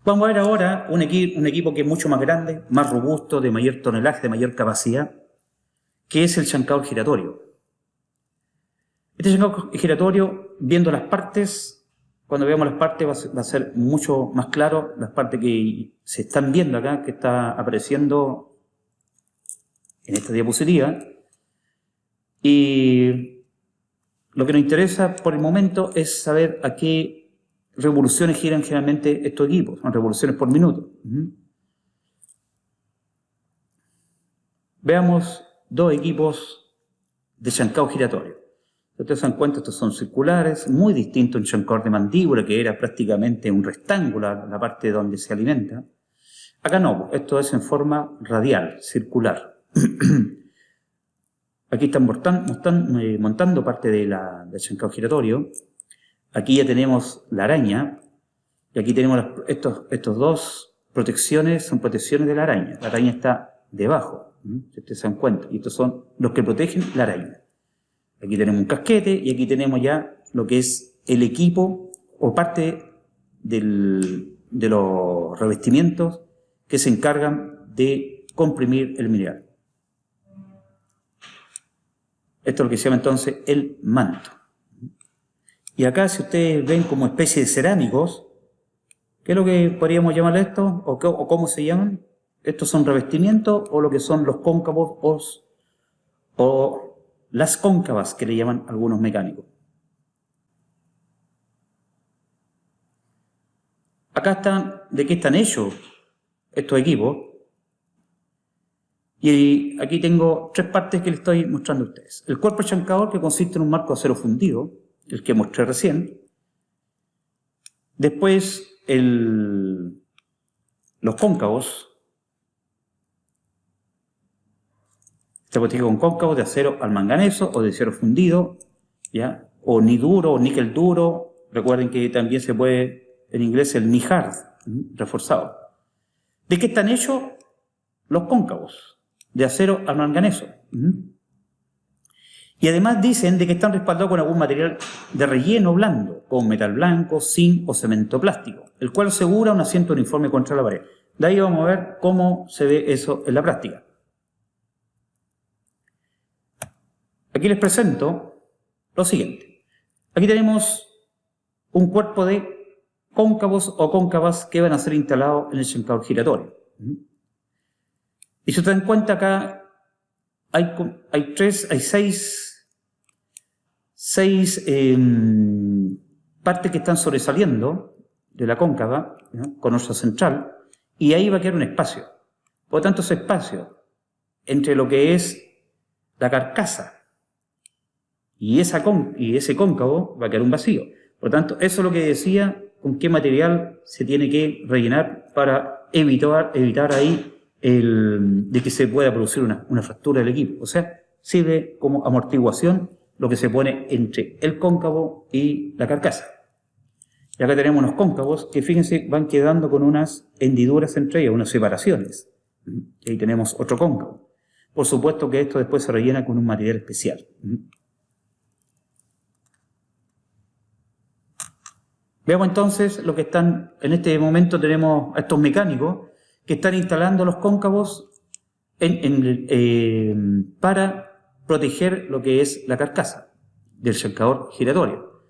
Vamos a ver ahora un equipo que es mucho más grande, más robusto, de mayor tonelaje, de mayor capacidad, que es el chancador giratorio. Este chancador giratorio, viendo las partes, cuando veamos las partes va a ser mucho más claro las partes que se están viendo acá, que está apareciendo en esta diapositiva. Y lo que nos interesa por el momento es saber a qué revoluciones giran generalmente estos equipos, son revoluciones por minuto. Veamos dos equipos de chancado giratorio. Si ustedes se dan cuenta, estos son circulares, muy distinto a un chancador de mandíbula, que era prácticamente un rectángulo, la parte donde se alimenta. Acá no, esto es en forma radial, circular. Aquí están montando parte del chancado giratorio. Aquí ya tenemos la araña, y aquí tenemos estos dos protecciones, son protecciones de la araña. La araña está debajo, si ustedes se dan cuenta, y estos son los que protegen la araña. Aquí tenemos un casquete y aquí tenemos ya lo que es el equipo o parte de los revestimientos que se encargan de comprimir el mineral. Esto es lo que se llama entonces el manto. Y acá, si ustedes ven como especie de cerámicos, ¿qué es lo que podríamos llamarle esto? ¿O cómo se llaman? Estos son revestimientos o lo que son los cóncavos o las cóncavas que le llaman algunos mecánicos. Acá están, ¿de qué están hechos estos equipos? Y aquí tengo tres partes que les estoy mostrando a ustedes. El cuerpo chancador, que consiste en un marco de acero fundido, el que mostré recién. Después los cóncavos. Se protege con cóncavos de acero al manganeso o de acero fundido, ¿ya? O ni duro o níquel duro. Recuerden que también se puede, en inglés, el ni hard, reforzado. ¿De qué están hechos? Los cóncavos, de acero al manganeso. Y además dicen de que están respaldados con algún material de relleno blando, con metal blanco, zinc o cemento plástico, el cual asegura un asiento uniforme contra la pared. De ahí vamos a ver cómo se ve eso en la práctica. Aquí les presento lo siguiente. Aquí tenemos un cuerpo de cóncavos o cóncavas que van a ser instalados en el chancador giratorio. Y si se dan cuenta acá, hay seis partes que están sobresaliendo de la cóncava, ¿no? Con osa central, y ahí va a quedar un espacio. Por lo tanto, ese espacio entre lo que es la carcasa y ese cóncavo va a quedar un vacío. Por lo tanto, eso es lo que decía, con qué material se tiene que rellenar para evitar ahí de que se pueda producir una fractura del equipo. O sea, sirve como amortiguación lo que se pone entre el cóncavo y la carcasa. Y acá tenemos unos cóncavos que, fíjense, van quedando con unas hendiduras entre ellas, unas separaciones. Y ahí tenemos otro cóncavo. Por supuesto que esto después se rellena con un material especial. Veamos entonces lo que están, en este momento tenemos a estos mecánicos que están instalando los cóncavos para proteger lo que es la carcasa del chancador giratorio.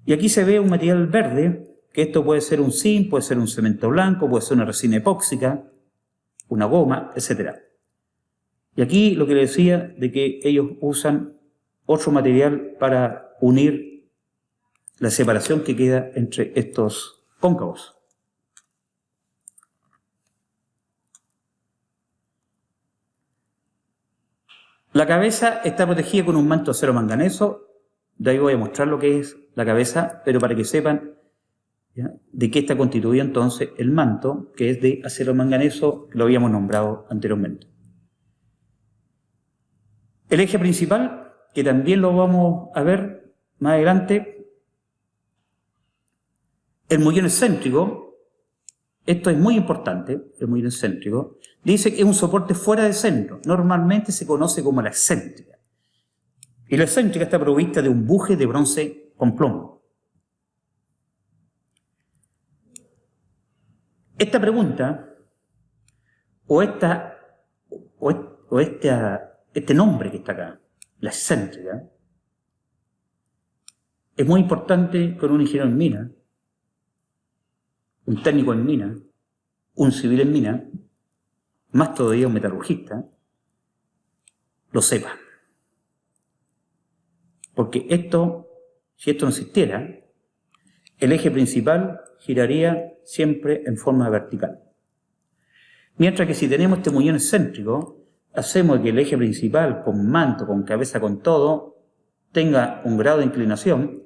Y aquí se ve un material verde, que esto puede ser un zinc, puede ser un cemento blanco, puede ser una resina epóxica, una goma, etc. Y aquí lo que les decía de que ellos usan otro material para unir la separación que queda entre estos cóncavos. La cabeza está protegida con un manto de acero manganeso. De ahí voy a mostrar lo que es la cabeza, pero para que sepan, ¿ya?, de qué está constituido entonces el manto, que es de acero manganeso, que lo habíamos nombrado anteriormente. El eje principal, que también lo vamos a ver más adelante, el mullón excéntrico. Esto es muy importante, el mullón excéntrico. Dice que es un soporte fuera de centro. Normalmente se conoce como la excéntrica. Y la excéntrica está provista de un buje de bronce con plomo. Esta pregunta, este nombre que está acá, la excéntrica, es muy importante con un ingeniero en mina, un técnico en mina, un civil en mina, más todavía un metalurgista, lo sepa. Porque si esto no existiera, el eje principal giraría siempre en forma vertical. Mientras que si tenemos este muñón excéntrico, hacemos que el eje principal, con manto, con cabeza, con todo, tenga un grado de inclinación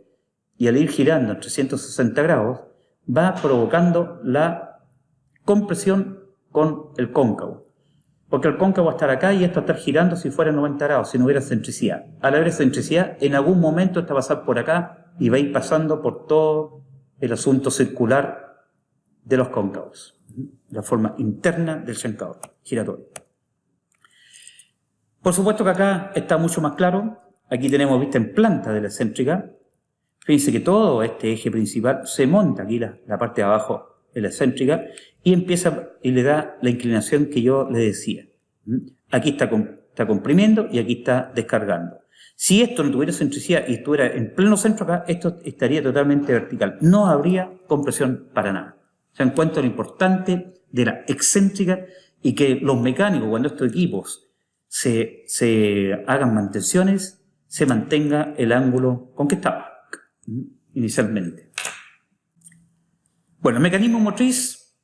y al ir girando en 360 grados, va provocando la compresión con el cóncavo. Porque el cóncavo va a estar acá y esto va a estar girando si fuera 90 grados, si no hubiera excentricidad. Al haber excentricidad, en algún momento esto va a pasar por acá y va a ir pasando por todo el asunto circular de los cóncavos, la forma interna del chancador giratorio. Por supuesto que acá está mucho más claro. Aquí tenemos vista en planta de la excéntrica. Fíjense que todo este eje principal se monta aquí, la parte de abajo de la excéntrica, y empieza y le da la inclinación que yo le decía. Aquí está comprimiendo y aquí está descargando. Si esto no tuviera excentricidad y estuviera en pleno centro acá, esto estaría totalmente vertical. No habría compresión para nada. Se dan cuenta lo importante de la excéntrica y que los mecánicos, cuando estos equipos se hagan mantenciones, se mantenga el ángulo con que estaba inicialmente. Bueno, el mecanismo motriz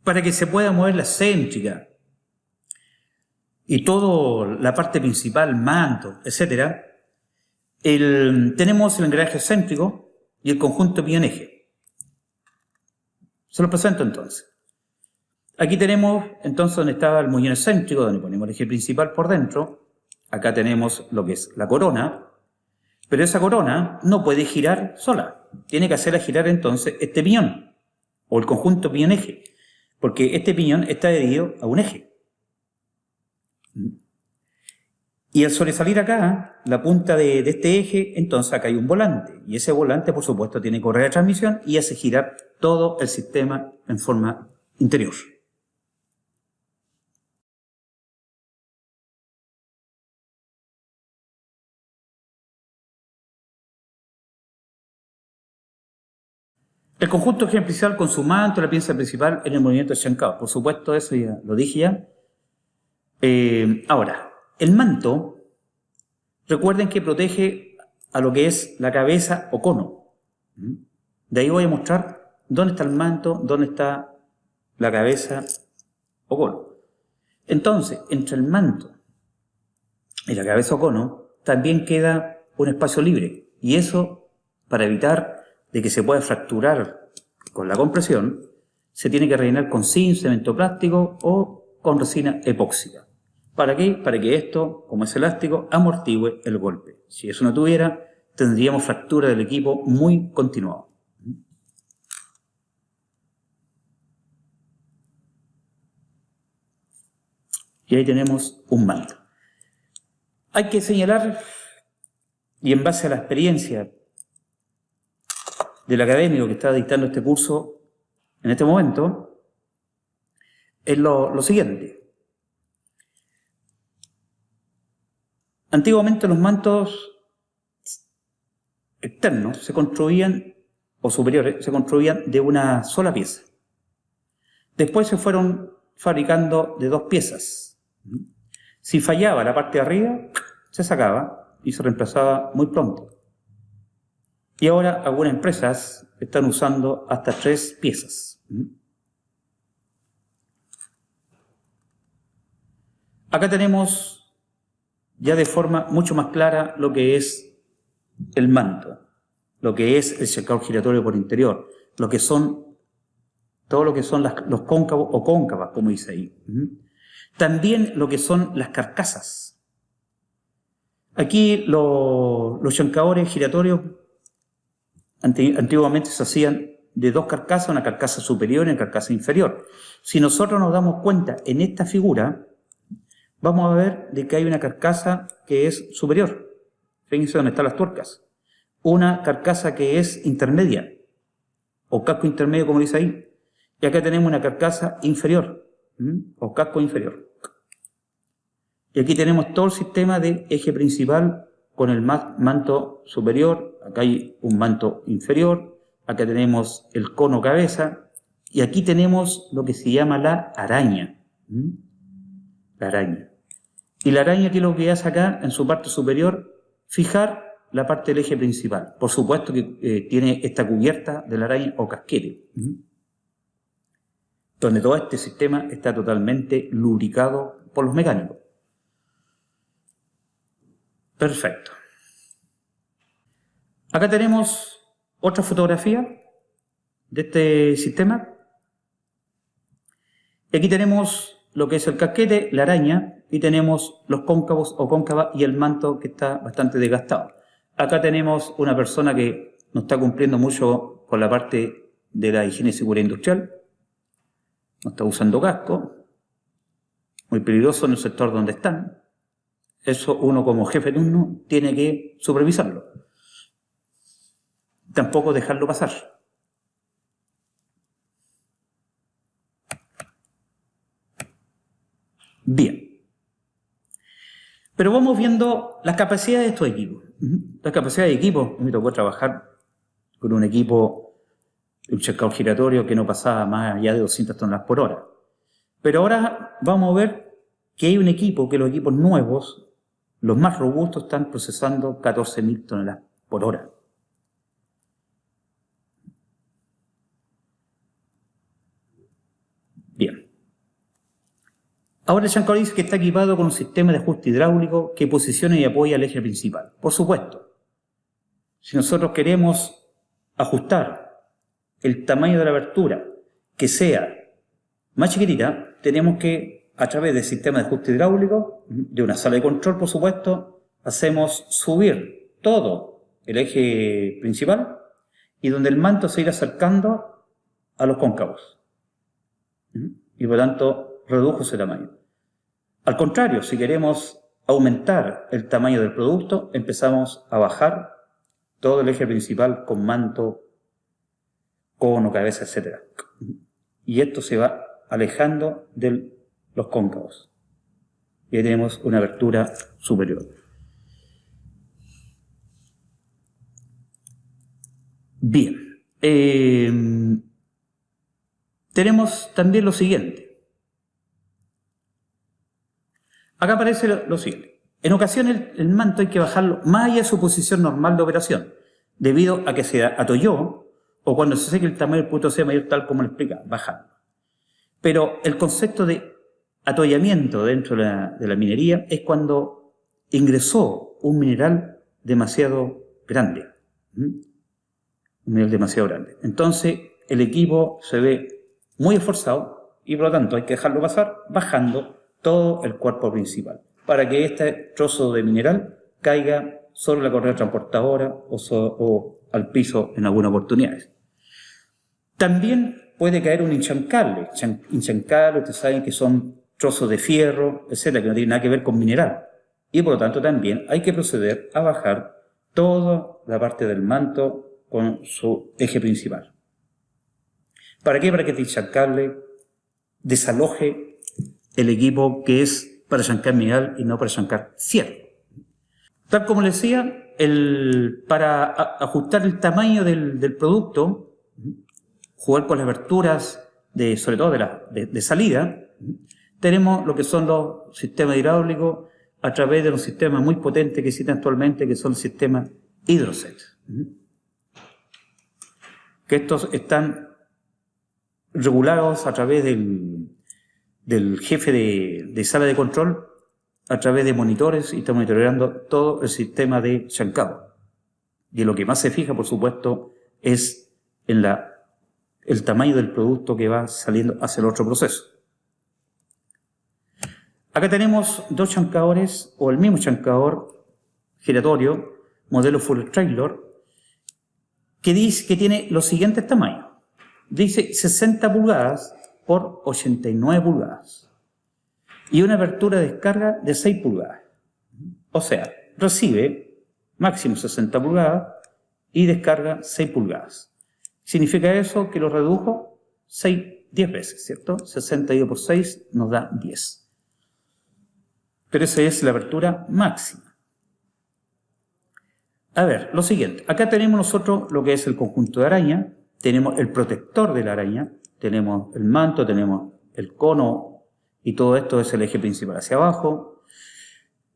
para que se pueda mover la excéntrica y toda la parte principal, manto, etc. Tenemos el engranaje excéntrico y el conjunto piñón-eje. Se lo presento entonces. Aquí tenemos entonces donde estaba el muñón excéntrico, donde ponemos el eje principal por dentro. Acá tenemos lo que es la corona, pero esa corona no puede girar sola. Tiene que hacerla girar entonces este piñón, o el conjunto piñón-eje, porque este piñón está adherido a un eje. Y al sobresalir acá, la punta de este eje, entonces acá hay un volante. Y ese volante, por supuesto, tiene correa de transmisión y hace girar todo el sistema en forma interior. El conjunto eje principal con su manto, la pieza principal en el movimiento de chancado. Por supuesto, eso ya lo dije ya. Ahora, el manto, recuerden que protege a lo que es la cabeza o cono. De ahí voy a mostrar dónde está el manto, dónde está la cabeza o cono. Entonces, entre el manto y la cabeza o cono, también queda un espacio libre. Y eso, para evitar de que se pueda fracturar con la compresión, se tiene que rellenar con zinc, cemento plástico o con resina epóxica. ¿Para qué? Para que esto, como es elástico, amortigüe el golpe. Si eso no tuviera, tendríamos fractura del equipo muy continuado. Y ahí tenemos un manto. Hay que señalar, y en base a la experiencia del académico que está dictando este curso en este momento, es lo siguiente. Antiguamente los mantos externos se construían, o superiores, se construían de una sola pieza. Después se fueron fabricando de 2 piezas. Si fallaba la parte de arriba, se sacaba y se reemplazaba muy pronto. Y ahora algunas empresas están usando hasta 3 piezas. Acá tenemos ya de forma mucho más clara lo que es el manto, lo que es el chancador giratorio por interior, lo que son, todo lo que son los cóncavos o cóncavas, como dice ahí. También lo que son las carcasas. Aquí los chancadores giratorios antiguamente se hacían de 2 carcasas, una carcasa superior y una carcasa inferior. Si nosotros nos damos cuenta en esta figura, vamos a ver de que hay una carcasa que es superior. Fíjense dónde están las tuercas. Una carcasa que es intermedia, o casco intermedio como dice ahí. Y acá tenemos una carcasa inferior, o casco inferior. Y aquí tenemos todo el sistema de eje principal con el manto superior. Acá hay un manto inferior. Acá tenemos el cono cabeza. Y aquí tenemos lo que se llama la araña. La araña. Y la araña, ¿qué es lo que hace acá en su parte superior? Fijar la parte del eje principal. Por supuesto que tiene esta cubierta de la araña o casquete, donde todo este sistema está totalmente lubricado por los mecánicos. Perfecto. Acá tenemos otra fotografía de este sistema. Aquí tenemos lo que es el casquete, la araña, y tenemos los cóncavos o cóncava y el manto que está bastante desgastado. Acá tenemos una persona que no está cumpliendo mucho con la parte de la higiene y seguridad industrial. No está usando casco. Muy peligroso en el sector donde están. Eso uno como jefe de turno tiene que supervisarlo. Tampoco dejarlo pasar. Bien. Pero vamos viendo las capacidades de estos equipos. Las capacidades de equipo, me tocó trabajar con un equipo, un checkout giratorio que no pasaba más allá de 200 toneladas por hora. Pero ahora vamos a ver que hay un equipo, que los equipos nuevos, los más robustos, están procesando 14.000 toneladas por hora. Bien. Ahora el chancador dice que está equipado con un sistema de ajuste hidráulico que posiciona y apoya el eje principal. Por supuesto, si nosotros queremos ajustar el tamaño de la abertura que sea más chiquitita, tenemos que, a través del sistema de ajuste hidráulico, de una sala de control, por supuesto, hacemos subir todo el eje principal y donde el manto se irá acercando a los cóncavos. Y por lo tanto, redujo ese tamaño. Al contrario, si queremos aumentar el tamaño del producto, empezamos a bajar todo el eje principal con manto, cono, cabeza, etc. Y esto se va alejando de los cóncavos. Y ahí tenemos una abertura superior. Bien. Tenemos también lo siguiente. Acá aparece lo siguiente. En ocasiones el manto hay que bajarlo más allá de su posición normal de operación, debido a que se atolló o cuando se hace que el tamaño del producto sea mayor, tal como lo explica, bajarlo. Pero el concepto de atollamiento dentro de la minería es cuando ingresó un mineral demasiado grande. Un mineral demasiado grande. Entonces el equipo se ve muy esforzado y por lo tanto hay que dejarlo pasar bajando todo el cuerpo principal, para que este trozo de mineral caiga sobre la correa transportadora o al piso en algunas oportunidades. También puede caer un hinchancable. Hinchancable, ustedes saben que son trozos de fierro, etcétera, que no tienen nada que ver con mineral. Y por lo tanto también hay que proceder a bajar toda la parte del manto con su eje principal. ¿Para qué? Para que este hinchancable desaloje el equipo que es para chancar mineral y no para chancar fierro. Tal como les decía, para ajustar el tamaño del producto, jugar con las aberturas, sobre todo de salida, tenemos lo que son los sistemas hidráulicos a través de los sistemas muy potentes que existen actualmente, que son el sistema Hydroset. Que estos están regulados a través del jefe de sala de control a través de monitores y está monitoreando todo el sistema de chancado. Y lo que más se fija, por supuesto, es en el tamaño del producto que va saliendo hacia el otro proceso. Acá tenemos dos chancadores, o el mismo chancador giratorio, modelo Full Trailer, que dice que tiene los siguientes tamaños. Dice 60 pulgadas por 89 pulgadas y una abertura de descarga de 6 pulgadas. O sea, recibe máximo 60 pulgadas y descarga 6 pulgadas. ¿Significa eso que lo redujo? 6 10 veces, ¿cierto? 60 dividido por 6 nos da 10. Pero esa es la apertura máxima. A ver, lo siguiente. Acá tenemos nosotros lo que es el conjunto de araña. Tenemos el protector de la araña. Tenemos el manto, tenemos el cono y todo esto es el eje principal hacia abajo.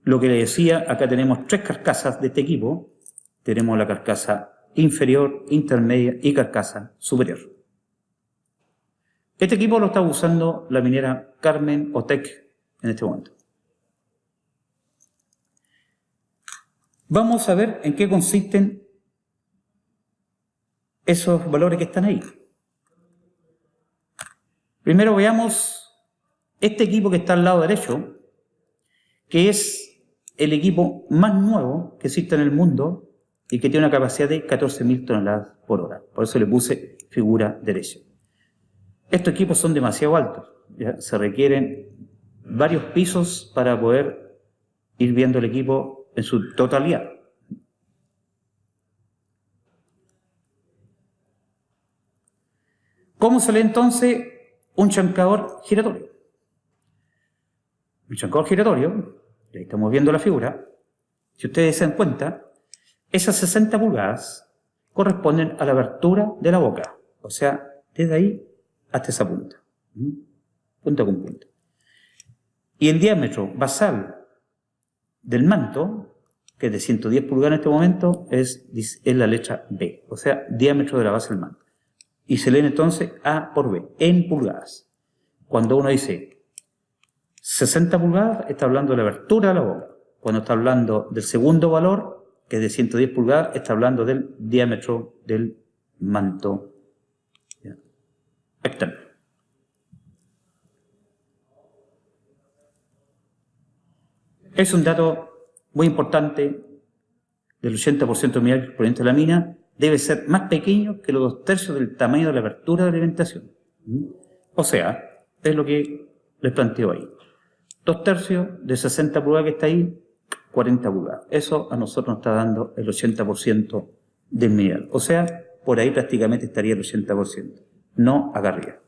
Lo que le decía, acá tenemos 3 carcasas de este equipo. Tenemos la carcasa inferior, intermedia y carcasa superior. Este equipo lo está usando la minera Carmen Otec en este momento. Vamos a ver en qué consisten esos valores que están ahí. Primero veamos este equipo que está al lado derecho, que es el equipo más nuevo que existe en el mundo y que tiene una capacidad de 14.000 toneladas por hora. Por eso le puse figura derecha. Estos equipos son demasiado altos. ¿Ya? Se requieren varios pisos para poder ir viendo el equipo en su totalidad. ¿Cómo se lee entonces un chancador giratorio? Un chancador giratorio, y ahí estamos viendo la figura, si ustedes se dan cuenta, esas 60 pulgadas corresponden a la abertura de la boca, o sea, desde ahí hasta esa punta, punta con punta. Y el diámetro basal del manto, que es de 110 pulgadas en este momento, es la letra B, o sea, diámetro de la base del manto. Y se lee entonces A por B, en pulgadas. Cuando uno dice 60 pulgadas, está hablando de la abertura de la boca. Cuando está hablando del segundo valor, que es de 110 pulgadas, está hablando del diámetro del manto externo. Es un dato muy importante. Del 80% de mineral proveniente de la mina debe ser más pequeño que los 2/3 del tamaño de la abertura de la alimentación. O sea, es lo que les planteo ahí. 2/3 de 60 pulgadas que está ahí, 40 pulgadas. Eso a nosotros nos está dando el 80% del mineral. O sea, por ahí prácticamente estaría el 80%. No acá arriba.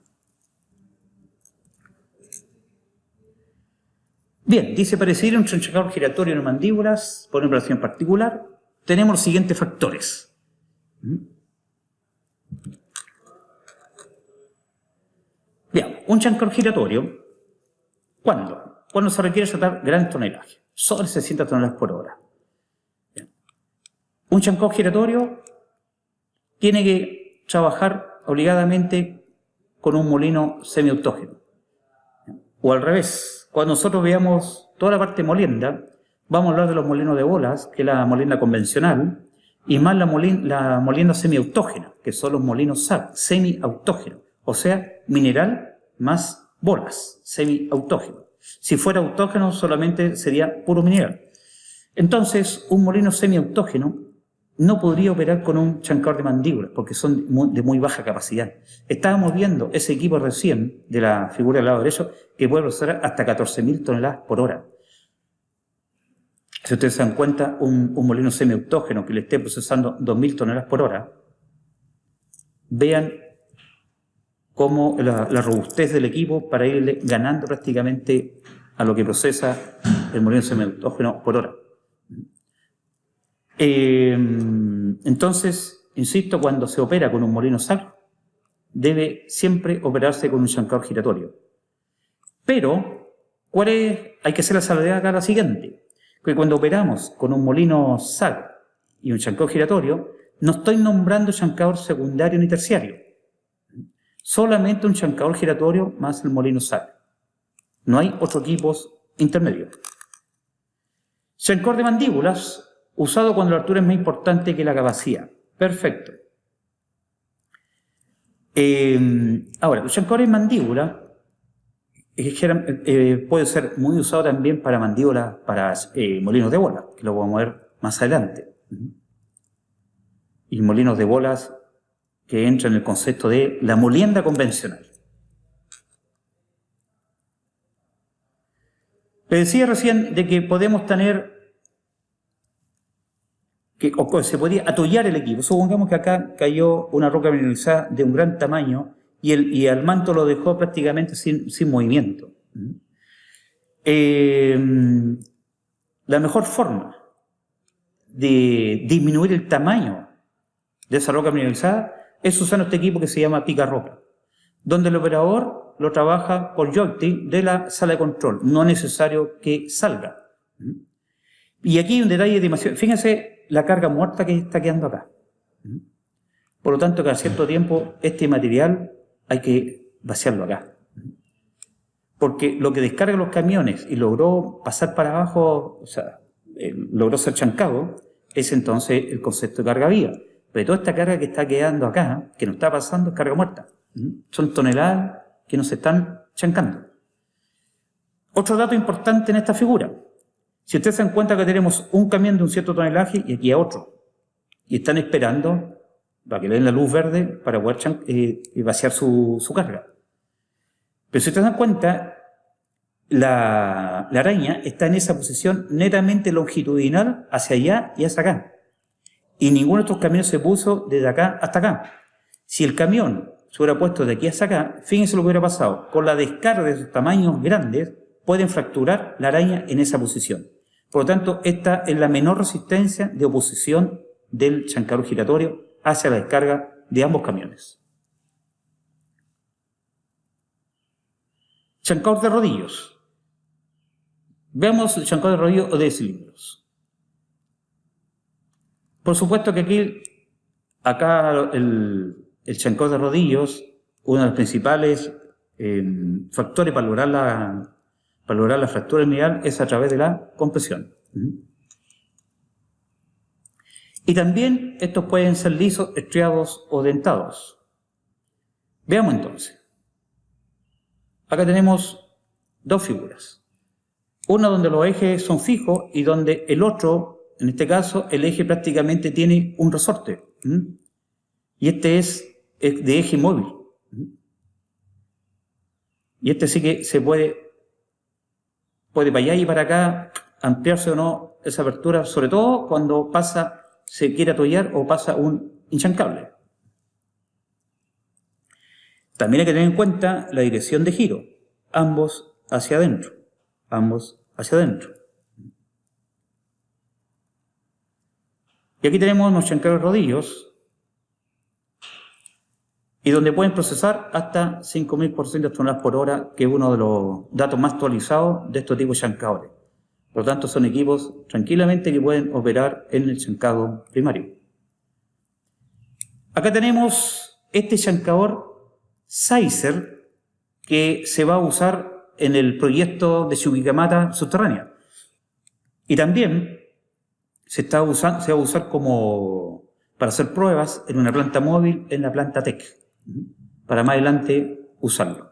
Bien, dice para decidir un chancador giratorio en mandíbulas por una operación particular, tenemos los siguientes factores. Bien, un chancador giratorio, ¿cuándo? Cuando se requiere tratar gran tonelaje, sobre 60 toneladas por hora. Bien. Un chancador giratorio tiene que trabajar obligadamente con un molino semiautógeno. O al revés, cuando nosotros veamos toda la parte molienda, vamos a hablar de los molinos de bolas, que es la molienda convencional, y más la molienda semiautógena, que son los molinos SAG, semiautógenos, o sea, mineral más bolas, semiautógeno. Si fuera autógeno solamente sería puro mineral. Entonces, un molino semiautógeno no podría operar con un chancador de mandíbulas, porque son de muy baja capacidad. Estábamos viendo ese equipo recién, de la figura del lado derecho, que puede procesar hasta 14.000 toneladas por hora. Si ustedes se dan cuenta, un molino semiautógeno que le esté procesando 2.000 toneladas por hora, vean cómo la robustez del equipo para irle ganando prácticamente a lo que procesa el molino semiautógeno por hora. Entonces, insisto, cuando se opera con un molino SAG, debe siempre operarse con un chancador giratorio. Pero, hay que hacer la salvedad acá la siguiente, que cuando operamos con un molino SAG y un chancador giratorio, no estoy nombrando chancador secundario ni terciario. Solamente un chancador giratorio más el molino SAG. No hay otros equipos intermedios. Chancador de mandíbulas, usado cuando la altura es más importante que la capacidad. Perfecto. Ahora, el chancador en mandíbula puede ser muy usado también para mandíbulas, para molinos de bola, que lo vamos a ver más adelante. Y molinos de bolas que entran en el concepto de la molienda convencional. Les decía recién de que podemos tener o se podría atollar el equipo. Supongamos que acá cayó una roca mineralizada de un gran tamaño y al manto lo dejó prácticamente sin movimiento. La mejor forma de disminuir el tamaño de esa roca mineralizada es usando este equipo que se llama pica roca, donde el operador lo trabaja por joystick de la sala de control, no es necesario que salga. Y aquí hay un detalle demasiado... Fíjense la carga muerta que está quedando acá. Por lo tanto, cada cierto tiempo este material hay que vaciarlo acá. Porque lo que descarga los camiones y logró pasar para abajo, o sea, logró ser chancado, es entonces el concepto de carga viva. Pero toda esta carga que está quedando acá, que no está pasando, es carga muerta. Son toneladas que nos están chancando. Otro dato importante en esta figura. Si ustedes se dan cuenta que tenemos un camión de un cierto tonelaje y aquí a otro. Y están esperando para que le den la luz verde para poder vaciar su carga. Pero si ustedes se dan cuenta, la araña está en esa posición netamente longitudinal hacia allá y hacia acá. Y ninguno de estos camiones se puso desde acá hasta acá. Si el camión se hubiera puesto de aquí hasta acá, fíjense lo que hubiera pasado. Con la descarga de esos tamaños grandes, pueden fracturar la araña en esa posición. Por lo tanto, esta es la menor resistencia de oposición del chancador giratorio hacia la descarga de ambos camiones. Chancador de rodillos. Veamos el chancador de rodillos o de cilindros. Por supuesto que acá el chancador de rodillos, uno de los principales factores para lograr la fractura mineral es a través de la compresión. Y también estos pueden ser lisos, estriados o dentados. Veamos entonces. Acá tenemos dos figuras. Una donde los ejes son fijos y donde el otro, en este caso, el eje prácticamente tiene un resorte. Y este es de eje móvil. Y este sí que se puede para allá y para acá ampliarse o no esa apertura, sobre todo cuando se quiere atollar o pasa un hinchancable. También hay que tener en cuenta la dirección de giro, ambos hacia adentro, ambos hacia adentro. Y aquí tenemos los chancados rodillos, y donde pueden procesar hasta 5.400 toneladas por hora, que es uno de los datos más actualizados de estos tipos de chancadores. Por lo tanto, son equipos tranquilamente que pueden operar en el chancado primario. Acá tenemos este chancador Sizer que se va a usar en el proyecto de Chuquicamata subterránea. Y también se va a usar para hacer pruebas en una planta móvil en la planta TEC, para más adelante usarlo.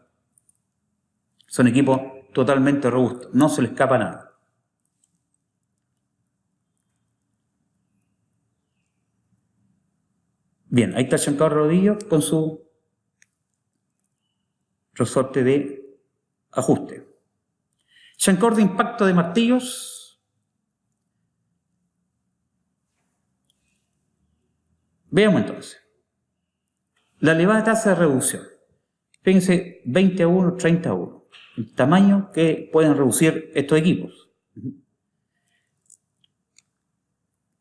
Son equipos totalmente robustos, no se les escapa nada. Bien, ahí está el chancador rodillo con su resorte de ajuste. Chancador de impacto de martillos. Veamos entonces. La elevada tasa de reducción. Fíjense, 20:1, 30:1. El tamaño que pueden reducir estos equipos.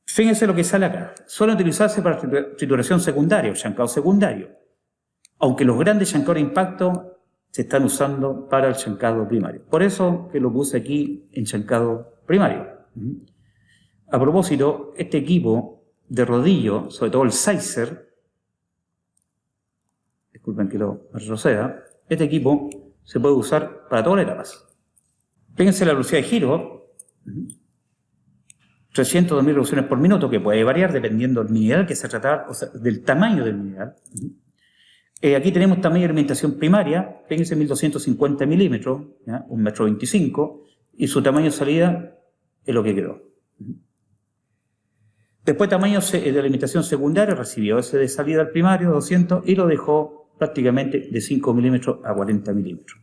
Fíjense lo que sale acá. Suelen utilizarse para trituración secundaria o chancado secundario. Aunque los grandes chancadores de impacto se están usando para el chancado primario. Por eso que lo puse aquí en chancado primario. A propósito, este equipo de rodillo, sobre todo el Sizer, disculpen que lo retroceda, este equipo se puede usar para todas las etapas. Fíjense la velocidad de giro, 302.000 revoluciones por minuto, que puede variar dependiendo del mineral que se trata, o sea, del tamaño del mineral. Aquí tenemos tamaño de alimentación primaria, fíjense 1250 milímetros, 1,25 m, y su tamaño de salida es lo que quedó. Después tamaño de alimentación secundaria, recibió ese de salida al primario, 200, y lo dejó prácticamente de 5 milímetros a 40 milímetros.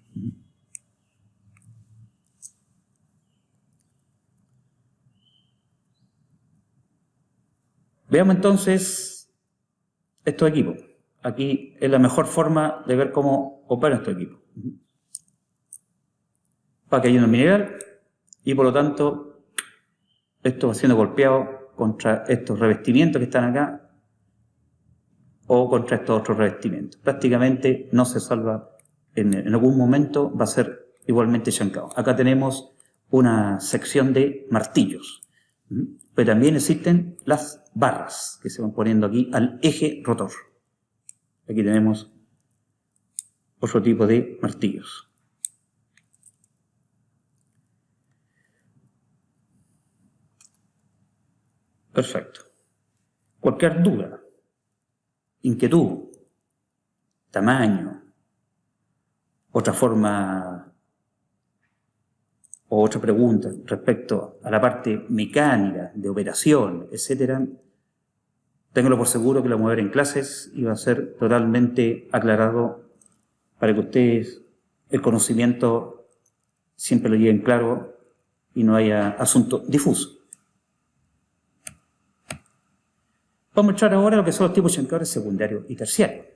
Veamos entonces estos equipos. aquí es la mejor forma de ver cómo opera nuestro equipo. Va cayendo el mineral y por lo tanto esto va siendo golpeado contra estos revestimientos que están acá o contra estos otros revestimientos. Prácticamente no se salva, en algún momento va a ser igualmente chancado. Acá tenemos una sección de martillos, pero también existen las barras que se van poniendo aquí al eje rotor. Aquí tenemos otro tipo de martillos. Perfecto. Cualquier duda, inquietud, tamaño, otra forma o otra pregunta respecto a la parte mecánica, de operación, etcétera, ténganlo por seguro que lo vamos a ver en clases y va a ser totalmente aclarado para que ustedes el conocimiento siempre lo lleven claro y no haya asunto difuso. Vamos a mostrar ahora lo que son los tipos de chancadores secundarios y terciarios.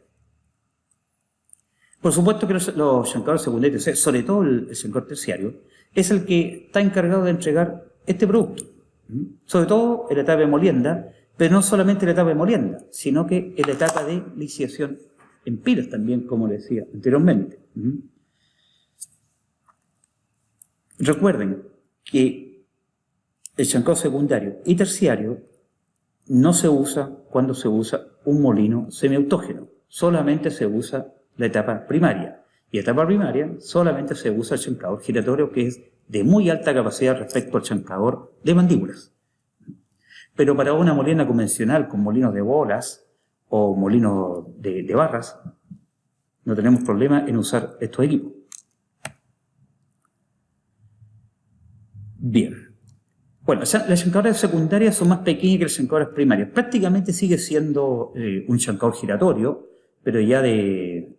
Por supuesto que los chancadores secundarios y terciarios, sobre todo el chancador terciario, es el que está encargado de entregar este producto. Sobre todo en la etapa de molienda, pero no solamente en la etapa de molienda, sino que en la etapa de liciación en pilas también, como les decía anteriormente. Recuerden que el chancador secundario y terciario no se usa cuando se usa un molino semiautógeno, solamente se usa la etapa primaria. Y la etapa primaria solamente se usa el chancador giratorio, que es de muy alta capacidad respecto al chancador de mandíbulas. Pero para una molina convencional con molinos de bolas o molinos de barras, no tenemos problema en usar estos equipos. Bien. Bueno, las chancadoras secundarias son más pequeñas que las chancadoras primarias. Prácticamente sigue siendo un chancador giratorio, pero ya de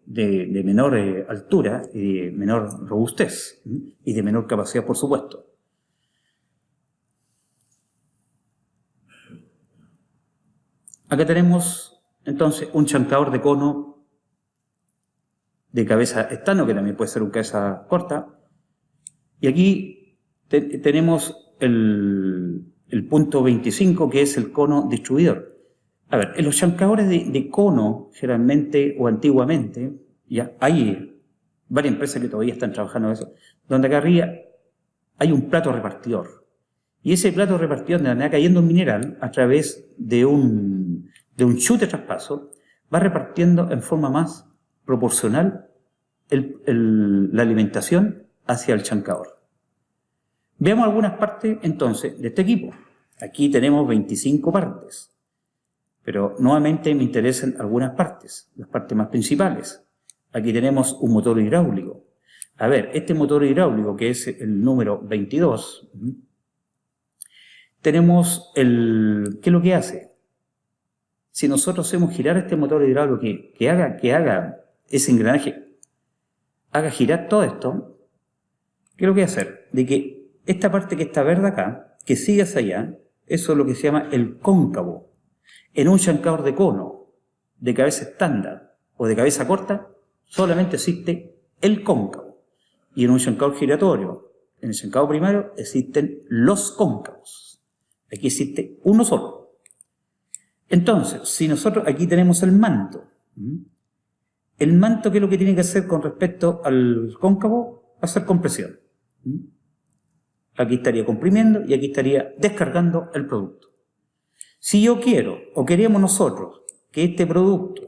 menor altura y de menor robustez y de menor capacidad, por supuesto. Acá tenemos entonces un chancador de cono de cabeza estano, que también puede ser un cabeza corta. Y aquí tenemos el punto 25, que es el cono distribuidor. A ver, en los chancadores de cono, generalmente o antiguamente, ya hay varias empresas que todavía están trabajando en eso, donde acá arriba hay un plato repartidor. Y ese plato repartidor, donde va cayendo un mineral a través de un chute de traspaso, va repartiendo en forma más proporcional la alimentación hacia el chancador. Veamos algunas partes, entonces, de este equipo. Aquí tenemos 25 partes, pero nuevamente me interesan algunas partes, las partes más principales. Aquí tenemos un motor hidráulico. A ver, este motor hidráulico, que es el número 22, tenemos ¿qué es lo que hace? Si nosotros hacemos girar este motor hidráulico que haga ese engranaje, haga girar todo esto, ¿qué es lo que va a hacer? De que esta parte que está verde acá, que sigue hacia allá, eso es lo que se llama el cóncavo. En un chancador de cono, de cabeza estándar o de cabeza corta, solamente existe el cóncavo. Y en un chancador giratorio, en el chancador primario, existen los cóncavos. Aquí existe uno solo. Entonces, si nosotros aquí tenemos el manto, ¿qué es lo que tiene que hacer con respecto al cóncavo? Va a ser compresión. Aquí estaría comprimiendo y aquí estaría descargando el producto. Si yo quiero o queremos nosotros que este producto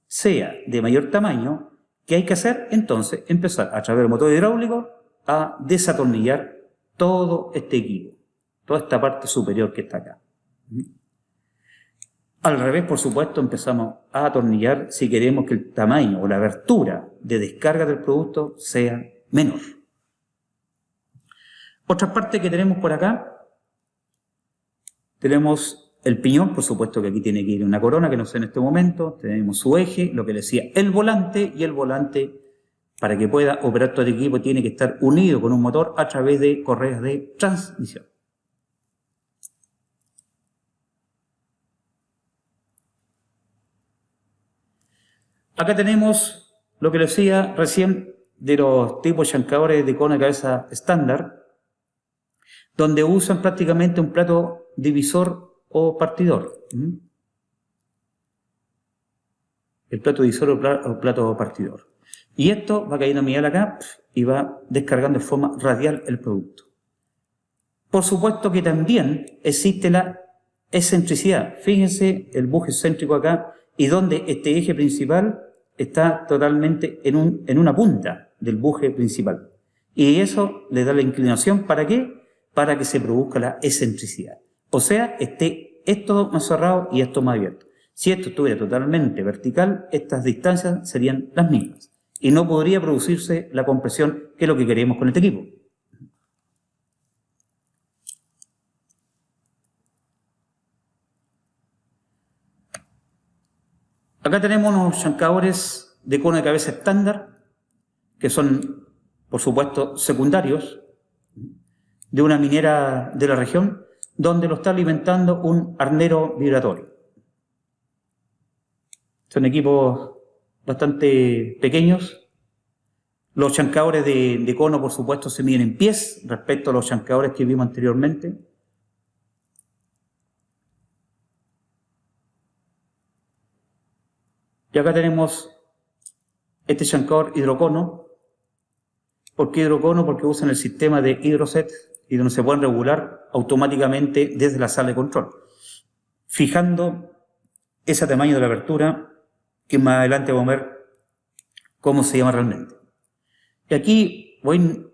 sea de mayor tamaño, ¿qué hay que hacer? Entonces empezar a través del motor hidráulico a desatornillar todo este equipo, toda esta parte superior que está acá. Al revés, por supuesto, empezamos a atornillar si queremos que el tamaño o la abertura de descarga del producto sea menor. Otra parte que tenemos por acá, tenemos el piñón, por supuesto que aquí tiene que ir una corona, que no sé en este momento, tenemos su eje, lo que le decía, el volante, y el volante, para que pueda operar todo el equipo, tiene que estar unido con un motor a través de correas de transmisión. Acá tenemos lo que les decía recién de los tipos chancadores de cono de cabeza estándar, donde usan prácticamente un plato divisor o partidor. El plato divisor o plato partidor. Y esto va cayendo miel acá y va descargando de forma radial el producto. Por supuesto que también existe la excentricidad. Fíjense el buje excéntrico acá y donde este eje principal está totalmente en una punta del buje principal. Y eso le da la inclinación, ¿para qué? Para que se produzca la excentricidad. O sea, esté esto más cerrado y esto más abierto. Si esto estuviera totalmente vertical, estas distancias serían las mismas. Y no podría producirse la compresión, que es lo que queremos con este equipo. Acá tenemos unos chancadores de cono de cabeza estándar, que son, por supuesto, secundarios, de una minera de la región, donde lo está alimentando un arnero vibratorio. Son equipos bastante pequeños. Los chancadores de cono, por supuesto, se miden en pies respecto a los chancadores que vimos anteriormente. Y acá tenemos este chancador hidrocono. ¿Por qué hidrocono? Porque usan el sistema de hidroset y donde se pueden regular automáticamente desde la sala de control, fijando ese tamaño de la abertura, que más adelante vamos a ver cómo se llama realmente. Y aquí van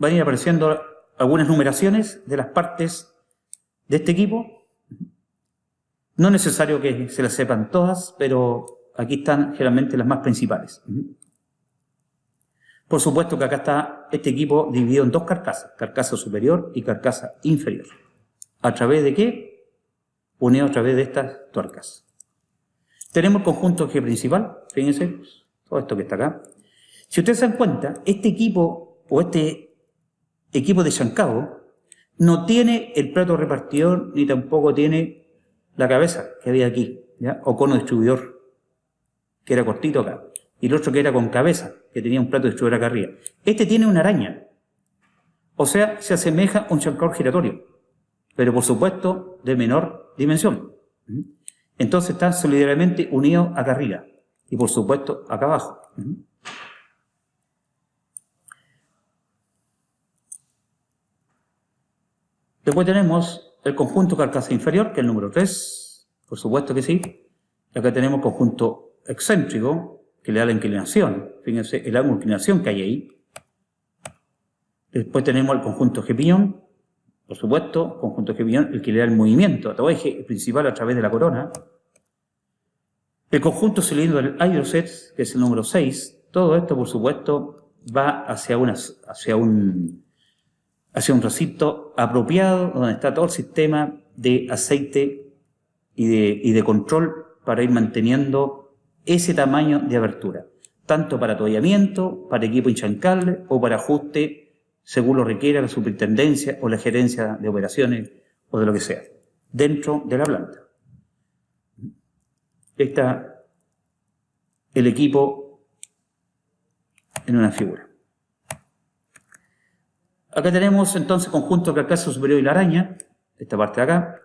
a ir apareciendo algunas numeraciones de las partes de este equipo. No es necesario que se las sepan todas, pero aquí están generalmente las más principales. Por supuesto que acá está este equipo dividido en dos carcasas, carcasa superior y carcasa inferior. ¿A través de qué? Unido a través de estas tuercas. Tenemos el conjunto eje principal, fíjense, todo esto que está acá. Si ustedes se dan cuenta, este equipo o este equipo de chancado no tiene el plato repartidor ni tampoco tiene la cabeza que había aquí, ¿ya? O cono distribuidor, que era cortito acá, y el otro que era con cabeza, que tenía un plato distribuidor acá arriba. Este tiene una araña, o sea, se asemeja a un chancador giratorio, pero por supuesto de menor dimensión. Entonces está solidariamente unido acá arriba y por supuesto acá abajo. Después tenemos el conjunto carcasa inferior, que es el número 3, por supuesto que sí. Y acá tenemos conjunto excéntrico, que le da la inclinación. Fíjense el ángulo de inclinación que hay ahí. Después tenemos el conjunto eje piñón, por supuesto, conjunto eje piñón, el que le da el movimiento a todo eje principal a través de la corona. El conjunto cilindro del hydroset, que es el número 6. Todo esto, por supuesto, va hacia un recinto apropiado donde está todo el sistema de aceite y de control para ir manteniendo ese tamaño de abertura, tanto para atollamiento, para equipo hinchancable o para ajuste según lo requiera la superintendencia o la gerencia de operaciones o de lo que sea, dentro de la planta. Está el equipo en una figura. Acá tenemos entonces conjunto carcasa superior y la araña, esta parte de acá.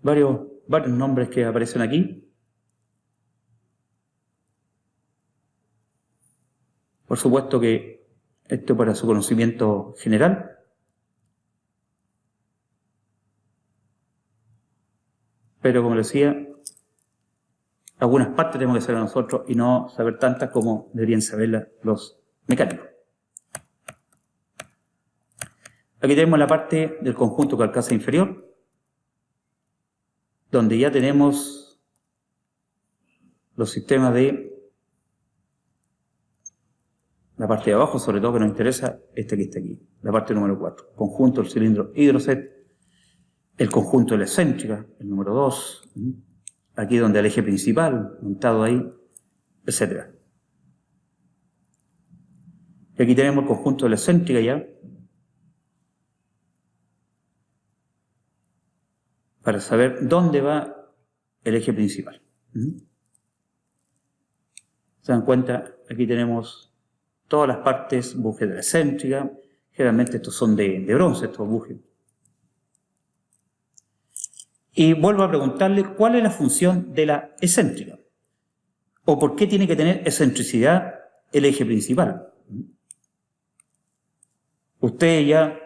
Varios nombres que aparecen aquí. Por supuesto que esto para su conocimiento general. Pero como les decía, algunas partes tenemos que saber nosotros y no saber tantas como deberían saberlas los mecánicos. Aquí tenemos la parte del conjunto carcasa inferior, donde ya tenemos los sistemas de la parte de abajo, sobre todo que nos interesa, este que está aquí, la parte número 4. Conjunto del cilindro hidroset, el conjunto de la excéntrica, el número 2, aquí donde el eje principal, montado ahí, etc. Y aquí tenemos el conjunto de la excéntrica ya, para saber dónde va el eje principal. ¿Se dan cuenta? Aquí tenemos todas las partes, búsqueda excéntrica. Generalmente estos son de bronce, estos bujes. Y vuelvo a preguntarle cuál es la función de la excéntrica. O por qué tiene que tener excentricidad el eje principal. Ustedes ya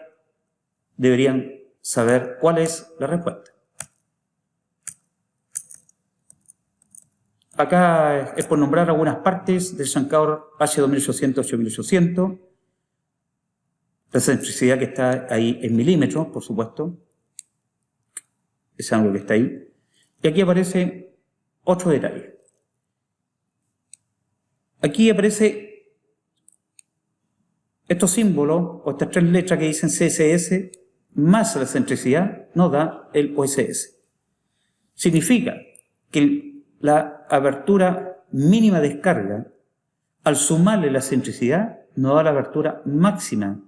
deberían saber cuál es la respuesta. Acá es por nombrar algunas partes del Shankar H2800-8800. La excentricidad que está ahí en milímetros, por supuesto. Ese ángulo que está ahí. Y aquí aparece otro detalle. Aquí aparece estos símbolos, o estas tres letras que dicen CSS, más la excentricidad, nos da el OSS. Significa que la abertura mínima de descarga, al sumarle la excentricidad, nos da la abertura máxima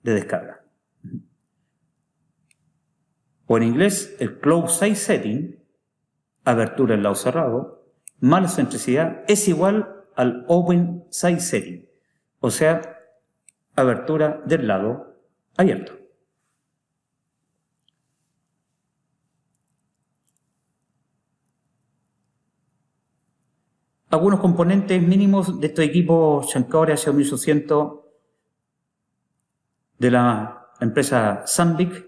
de descarga. O en inglés, el close size setting, abertura en lado cerrado, más la excentricidad, es igual al open size setting, o sea, abertura del lado abierto. Algunos componentes mínimos de estos equipos Shankar H1800 de la empresa Sandvik,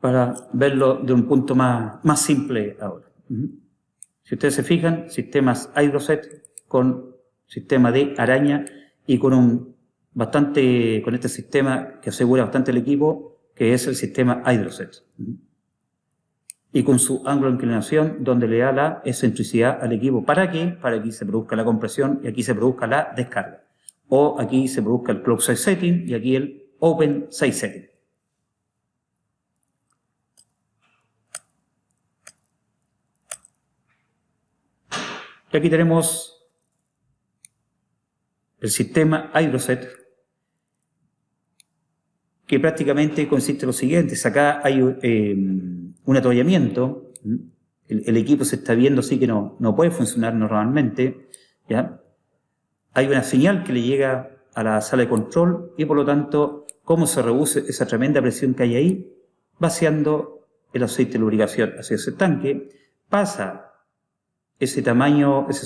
para verlo de un punto más simple ahora. Si ustedes se fijan, sistemas Hydroset con sistema de araña y con este sistema que asegura bastante el equipo, que es el sistema Hydroset. Y con su ángulo de inclinación, donde le da la excentricidad al equipo. ¿Para qué? Para que aquí se produzca la compresión y aquí se produzca la descarga. O aquí se produzca el close size setting y aquí el open size setting. Y aquí tenemos el sistema Hydroset, que prácticamente consiste en lo siguiente. Acá hay un atolamiento, el equipo se está viendo así que no puede funcionar normalmente, ¿ya? Hay una señal que le llega a la sala de control y por lo tanto, ¿cómo se reduce esa tremenda presión que hay ahí? Vaciando el aceite de lubricación hacia ese tanque, pasa ese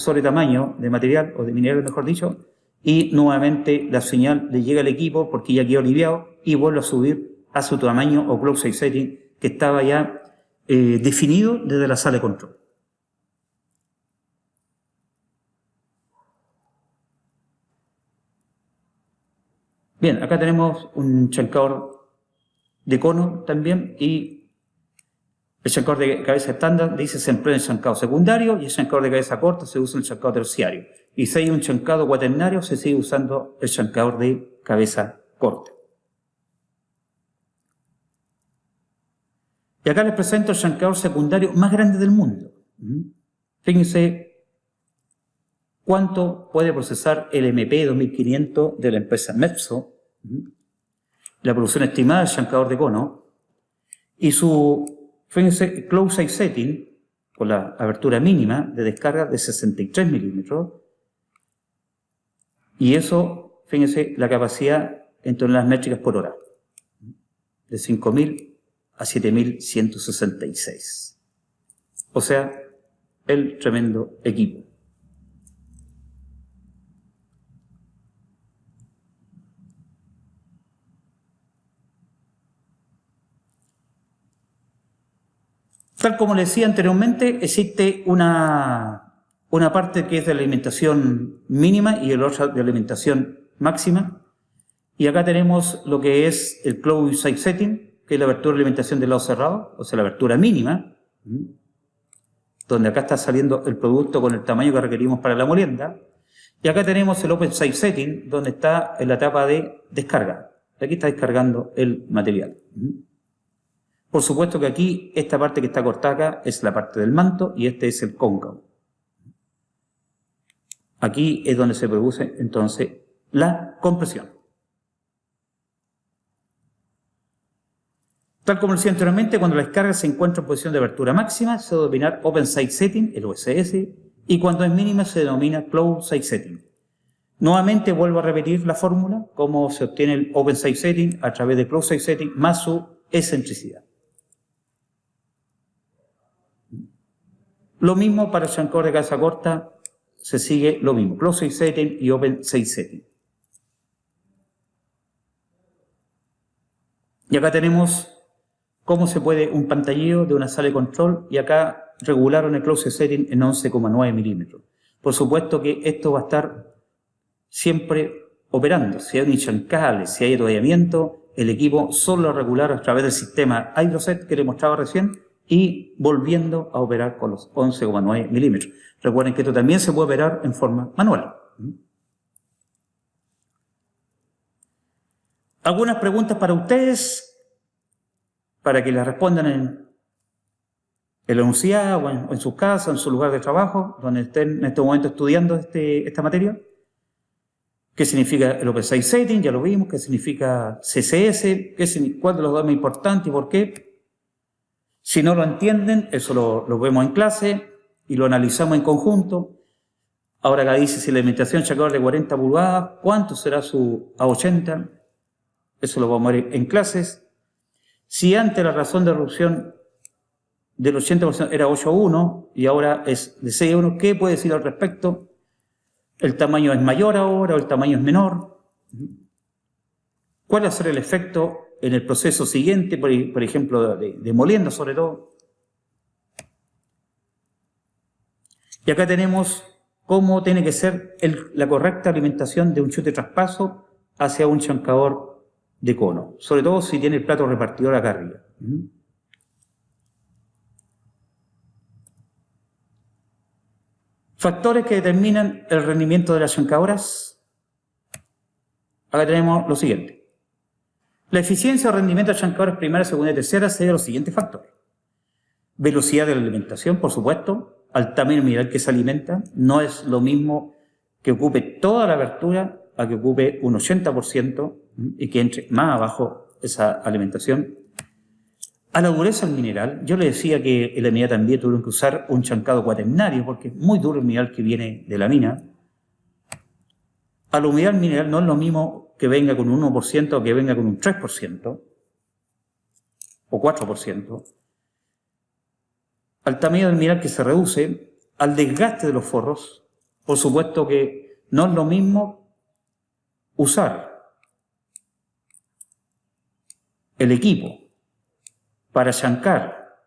sobretamaño de material, o de mineral mejor dicho, y nuevamente la señal le llega al equipo porque ya quedó aliviado y vuelve a subir a su tamaño o close size setting que estaba ya definido desde la sala de control. Bien, acá tenemos un chancador de cono también y el chancador de cabeza estándar dice se emplea en el chancado secundario y el chancador de cabeza corta se usa en el chancado terciario. Y si hay un chancado cuaternario se sigue usando el chancador de cabeza corta. Y acá les presento el chancador secundario más grande del mundo. Fíjense cuánto puede procesar el MP 2500 de la empresa Metso, la producción estimada del chancador de cono, y fíjense, close size setting, con la abertura mínima de descarga de 63 milímetros, y eso, fíjense, la capacidad en toneladas métricas por hora, de 5.000 a 7.166. O sea, el tremendo equipo. Tal como les decía anteriormente, existe una parte que es de alimentación mínima y el otro de alimentación máxima. Y acá tenemos lo que es el close size setting, que es la abertura de alimentación del lado cerrado, o sea, la abertura mínima, donde acá está saliendo el producto con el tamaño que requerimos para la molienda. Y acá tenemos el open size setting, donde está en la etapa de descarga. Aquí está descargando el material. Por supuesto que aquí, esta parte que está cortada acá es la parte del manto y este es el cóncavo. Aquí es donde se produce entonces la compresión. Tal como lo decía anteriormente, cuando la descarga se encuentra en posición de apertura máxima, se debe denominar Open Site Setting, el OSS, y cuando es mínima se denomina Closed Site Setting. Nuevamente vuelvo a repetir la fórmula, cómo se obtiene el Open Site Setting a través de Closed Site Setting más su excentricidad. Lo mismo para el chancador de cabeza corta, se sigue lo mismo, Closed Site Setting y Open Site Setting. Y acá tenemos cómo se puede un pantalleo de una sala de control, y acá regularon el Closed Setting en 11,9 milímetros. Por supuesto que esto va a estar siempre operando. Si hay un hinchancable, si hay atodillamiento, el equipo solo regular a través del sistema HydroSet que le mostraba recién y volviendo a operar con los 11,9 milímetros. Recuerden que esto también se puede operar en forma manual. Algunas preguntas para ustedes, para que las respondan en la universidad o en sus casas, en su lugar de trabajo, donde estén en este momento estudiando esta materia. ¿Qué significa el Open Site Setting? Ya lo vimos. ¿Qué significa CSS? ¿Cuál de los dos es más importante y por qué? Si no lo entienden, eso lo vemos en clase y lo analizamos en conjunto. Ahora acá dice si la alimentación chacador de 40 pulgadas, ¿cuánto será su A80? Eso lo vamos a ver en clases. Si antes la razón de erupción del 80% era 8:1 y ahora es de 6:1, ¿qué puede decir al respecto? ¿El tamaño es mayor ahora o el tamaño es menor? ¿Cuál va a ser el efecto en el proceso siguiente, por ejemplo, de molienda sobre todo? Y acá tenemos cómo tiene que ser la correcta alimentación de un chute traspaso hacia un chancador de cono, sobre todo si tiene el plato repartidor acá arriba. Factores que determinan el rendimiento de las chancadoras. Acá tenemos lo siguiente. La eficiencia o rendimiento de las chancadoras primera, segunda y tercera se debe a los siguientes factores. Velocidad de la alimentación, por supuesto, al tamaño mineral que se alimenta. No es lo mismo que ocupe toda la abertura a que ocupe un 80% y que entre más abajo esa alimentación. A la dureza del mineral, yo le decía que en la mina también tuvieron que usar un chancado cuaternario porque es muy duro el mineral que viene de la mina. A la humedad del mineral no es lo mismo que venga con un 1% o que venga con un 3% o 4%. Al tamaño del mineral que se reduce, al desgaste de los forros, por supuesto que no es lo mismo usar el equipo para chancar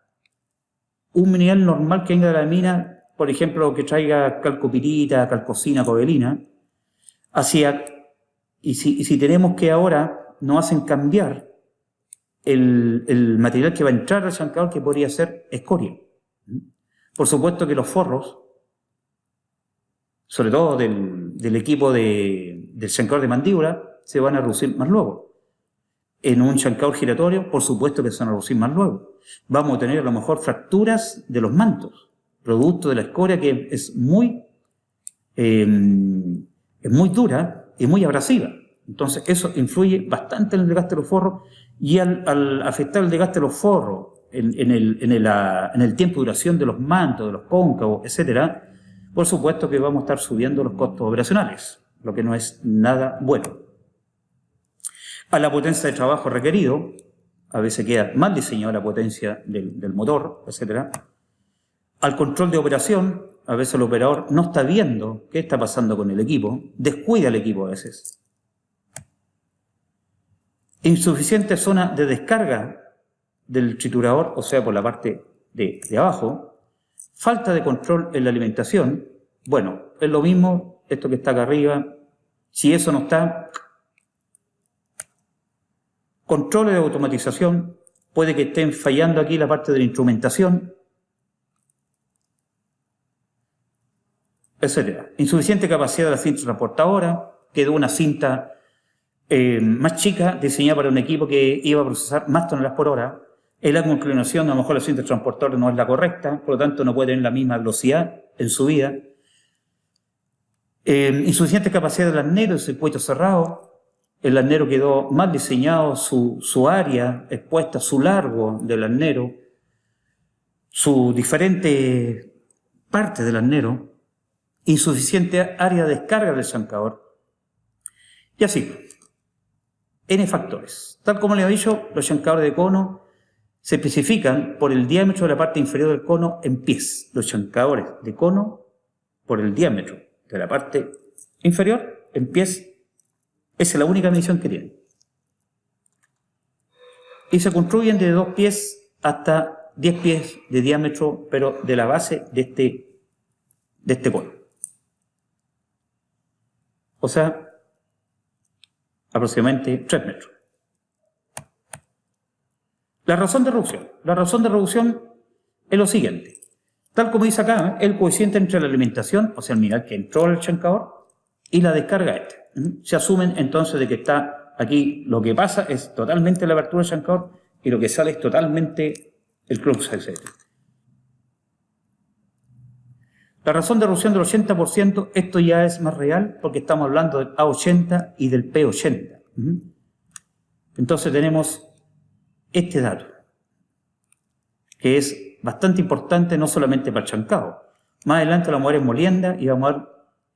un mineral normal que venga de la mina, por ejemplo, que traiga calcopirita, calcocina, cobalina, y si tenemos que ahora nos hacen cambiar el material que va a entrar al chancador, que podría ser escoria. Por supuesto que los forros, sobre todo del equipo del chancador de mandíbula, se van a reducir más luego. En un chancador giratorio, por supuesto que se van a reducir más luego. Vamos a tener a lo mejor fracturas de los mantos, producto de la escoria que es muy dura y muy abrasiva. Entonces eso influye bastante en el desgaste de los forros, y al afectar el desgaste de los forros en el tiempo de duración de los mantos, de los cóncavos, etc., por supuesto que vamos a estar subiendo los costos operacionales, lo que no es nada bueno. A la potencia de trabajo requerido, a veces queda mal diseñada la potencia del motor, etc. Al control de operación, a veces el operador no está viendo qué está pasando con el equipo, descuida el equipo a veces. Insuficiente zona de descarga del triturador, o sea, por la parte de abajo. Falta de control en la alimentación. Bueno, es lo mismo esto que está acá arriba. Si eso no está, controles de automatización, puede que estén fallando aquí la parte de la instrumentación, etc. Insuficiente capacidad de la cinta transportadora, quedó una cinta más chica, diseñada para un equipo que iba a procesar más toneladas por hora. El ángulo de inclinación, a lo mejor la cinta transportadora no es la correcta, por lo tanto no puede tener la misma velocidad en su vida. Insuficiente capacidad del arnero, el circuito cerrado. el arnero quedó mal diseñado, su área expuesta, su largo del arnero, su diferente parte del arnero, insuficiente área de descarga del chancador, y así, N factores. Tal como les he dicho, los chancadores de cono se especifican por el diámetro de la parte inferior del cono en pies. Los chancadores de cono por el diámetro de la parte inferior en pies. Esa es la única medición que tienen. Y se construyen de 2 pies hasta 10 pies de diámetro, pero de la base de este cono. O sea, aproximadamente 3 metros. La razón de reducción. La razón de reducción es lo siguiente. Tal como dice acá, el coeficiente entre la alimentación, o sea, el mineral que entró al chancador, y la descarga este. Se asumen entonces de que está aquí, lo que pasa es totalmente la apertura del chancador y lo que sale es totalmente el crux, etc. La razón de reducción del 80%, esto ya es más real porque estamos hablando del A80 y del P80. Entonces tenemos este dato, que es bastante importante no solamente para el chancado. Más adelante lo vamos a ver en molienda y vamos a ver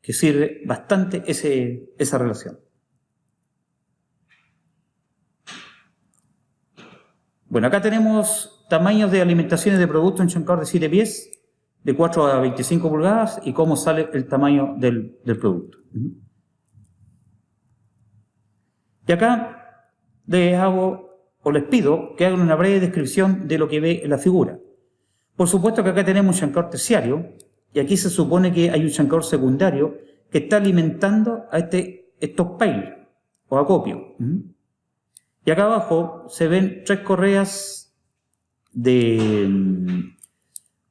que sirve bastante esa relación. Bueno, acá tenemos tamaños de alimentaciones de productos en chancador de 7 pies, de 4 a 25 pulgadas, y cómo sale el tamaño del producto. Y acá les hago, o les pido, que hagan una breve descripción de lo que ve en la figura. Por supuesto que acá tenemos un chancador terciario, y aquí se supone que hay un chancador secundario que está alimentando a estos piles, o acopios. Y acá abajo se ven 3 correas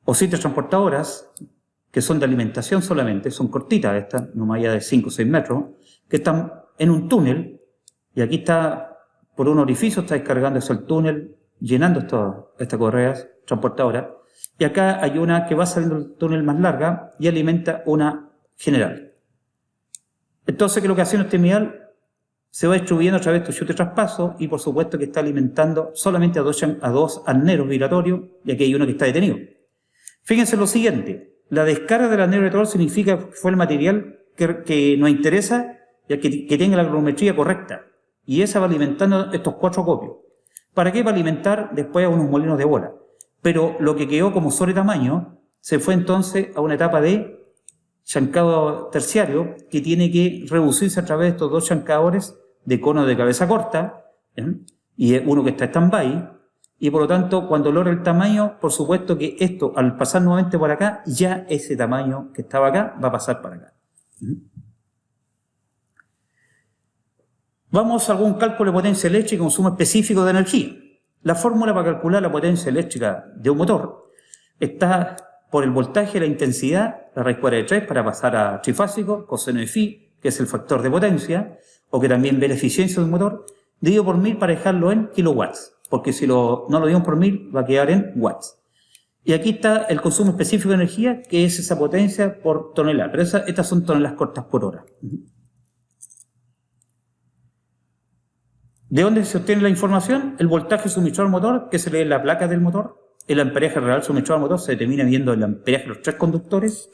o 7 transportadoras, que son de alimentación solamente, son cortitas estas, no más allá de 5 o 6 metros, que están en un túnel, y aquí está, por un orificio, está descargándose el túnel, llenando estas correas transportadoras, y acá hay una que va saliendo del túnel más larga y alimenta una general. Entonces, ¿qué es lo que hace este mineral? Se va distribuyendo a través de estos chutes traspasos y por supuesto que está alimentando solamente a dos arneros vibratorios, y aquí hay uno que está detenido. Fíjense lo siguiente, la descarga del arnero vibratorio significa que fue el material que nos interesa, ya que tenga la granulometría correcta, y esa va alimentando estos 4 acopios. ¿Para qué? Va a alimentar después a unos molinos de bola. Pero lo que quedó como sobretamaño se fue entonces a una etapa de chancado terciario que tiene que reducirse a través de estos 2 chancadores de cono de cabeza corta, y uno que está stand-by, y por lo tanto cuando logra el tamaño, por supuesto que esto al pasar nuevamente por acá, ya ese tamaño que estaba acá va a pasar para acá. Vamos a algún cálculo de potencia eléctrica y consumo específico de energía. La fórmula para calcular la potencia eléctrica de un motor está por el voltaje y la intensidad, la raíz cuadrada de 3 para pasar a trifásico, coseno de phi, que es el factor de potencia, o que también ve la eficiencia de un motor, dividido por 1000 para dejarlo en kilowatts, porque si no lo dividimos por 1000 va a quedar en watts. Y aquí está el consumo específico de energía, que es esa potencia por tonelada, pero estas son toneladas cortas por hora. ¿De dónde se obtiene la información? El voltaje suministrado al motor, que se lee en la placa del motor. El amperaje real suministrado al motor se determina viendo el amperaje de los 3 conductores,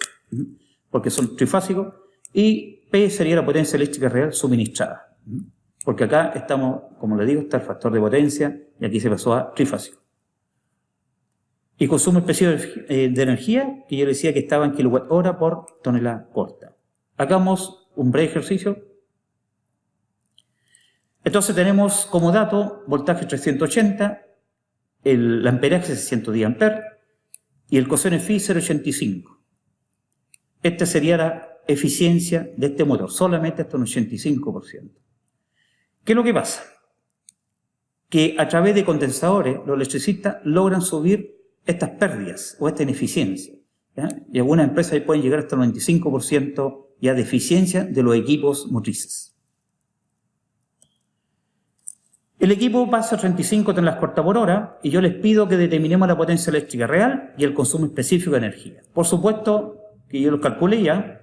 porque son trifásicos, y P sería la potencia eléctrica real suministrada. Porque acá estamos, como le digo, está el factor de potencia, y aquí se pasó a trifásico. Y consumo específico de energía, que yo le decía que estaba en kilowatt-hora por tonelada corta. Hagamos un breve ejercicio. Entonces tenemos como dato voltaje 380, el amperaje 610 amperes y el coseno phi 0,85. Esta sería la eficiencia de este motor, solamente hasta un 85%. ¿Qué es lo que pasa? Que a través de condensadores los electricistas logran subir estas pérdidas o esta ineficiencia, ¿ya? Y algunas empresas pueden llegar hasta el 95% ya de eficiencia de los equipos motrices. El equipo pasa a 35 toneladas cortas por hora y yo les pido que determinemos la potencia eléctrica real y el consumo específico de energía. Por supuesto que yo lo calculé ya.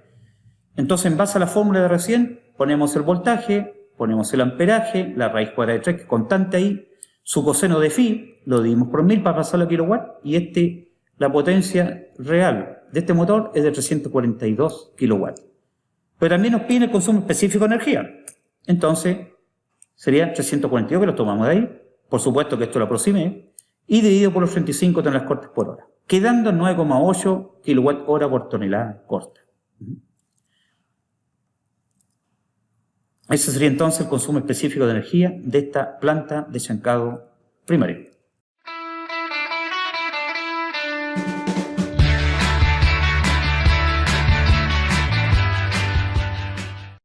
Entonces, en base a la fórmula de recién, ponemos el voltaje, ponemos el amperaje, la raíz cuadrada de 3, que es constante ahí, su coseno de phi, lo dividimos por 1000 para pasarlo a kilowatt, y la potencia real de este motor es de 342 kilowatts. Pero también nos piden el consumo específico de energía. Entonces, sería 342, que lo tomamos de ahí, por supuesto que esto lo aproximé, y dividido por los 35 toneladas cortas por hora, quedando 9,8 kWh por tonelada corta. Ese sería entonces el consumo específico de energía de esta planta de chancado primario.